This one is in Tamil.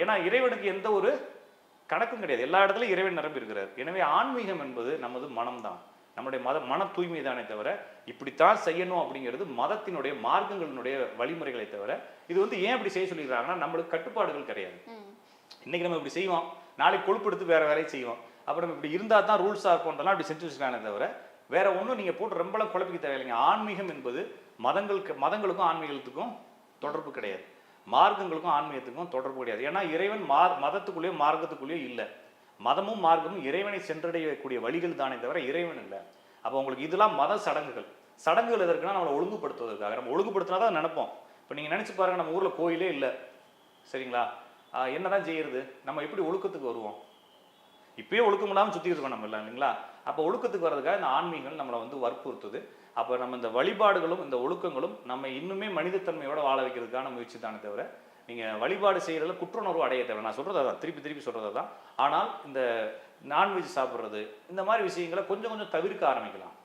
ஏன்னா இறைவனுக்கு எந்த ஒரு கணக்கும் கிடையாது, எல்லா இடத்துலையும் இறைவன் நிரம்பி இருக்கிறார். எனவே ஆன்மீகம் என்பது நமது மனம்தான், நம்முடைய மன தூய்மை தானே தவிர இப்படித்தான் செய்யணும் அப்படிங்கிறது மதத்தினுடைய மார்க்கங்களினுடைய வழிமுறைகளை தவிர இது வந்து ஏன் இப்படி செய்ய சொல்லிடுறாங்கன்னா நம்மளுக்கு கட்டுப்பாடுகள் கிடையாது. இன்னைக்கு நம்ம இப்படி செய்வோம், நாளைக்கு கொழுப்படுத்து வேற வேலையை செய்வோம், அப்புறம் இப்படி இருந்தால் தான் ரூல்ஸாக இருப்போம்லாம் அப்படி செஞ்சு வச்சுக்கானே தவிர வேற ஒன்றும் நீங்கள் போட்டு ரொம்பலாம் குழப்பிக்க தேவையில்லைங்க. ஆன்மீகம் என்பது மதங்களுக்கும் ஆன்மீகத்துக்கும் தொடர்பு கிடையாது, மார்க்கங்களுக்கும் ஆன்மீகத்துக்கும் தொடர்பு கிடையாது. ஏன்னா இறைவன் மதத்துக்குள்ளேயோ மார்க்கத்துக்குள்ளேயோ இல்லை. மதமும் மார்க்கமும் இறைவனை சென்றடையக்கூடிய வழிகள் தானே தவிர இறைவன் இல்லை. அப்போ உங்களுக்கு இதெல்லாம் மத சடங்குகள் எதற்குன்னா நம்மளை ஒழுங்குபடுத்துவதற்காக. நம்ம ஒழுங்குபடுத்தினா தான் நினைப்போம். இப்போ நீங்கள் நினச்சி பாருங்கள், நம்ம ஊரில் கோயிலே இல்லை, சரிங்களா, என்னதான் செய்யறது, நம்ம எப்படி ஒழுக்கத்துக்கு வருவோம்? இப்பயே ஒழுக்கம் இல்லாமல் சுற்றிட்டு இருக்கோம் நம்ம இல்லைங்களா? அப்போ ஒழுக்கத்துக்கு வர்றதுக்காக இந்த ஆன்மீகங்கள் நம்மளை வந்து வற்புறுத்துது. அப்போ நம்ம இந்த வழிபாடுகளும் இந்த ஒழுக்கங்களும் நம்ம இன்னுமே மனிதத்தன்மையோட வாழ வைக்கிறதுக்கான முயற்சி தானே தவிர நீங்கள் வழிபாடு செய்கிறதுல குற்றுணர்வு அடைய தேவை. நான் சொல்கிறது அதான், திருப்பி சொல்கிறது தான். ஆனால் இந்த நான்வெஜ் சாப்பிட்றது இந்த மாதிரி விஷயங்களை கொஞ்சம் தவிர்க்க ஆரம்பிக்கலாம்.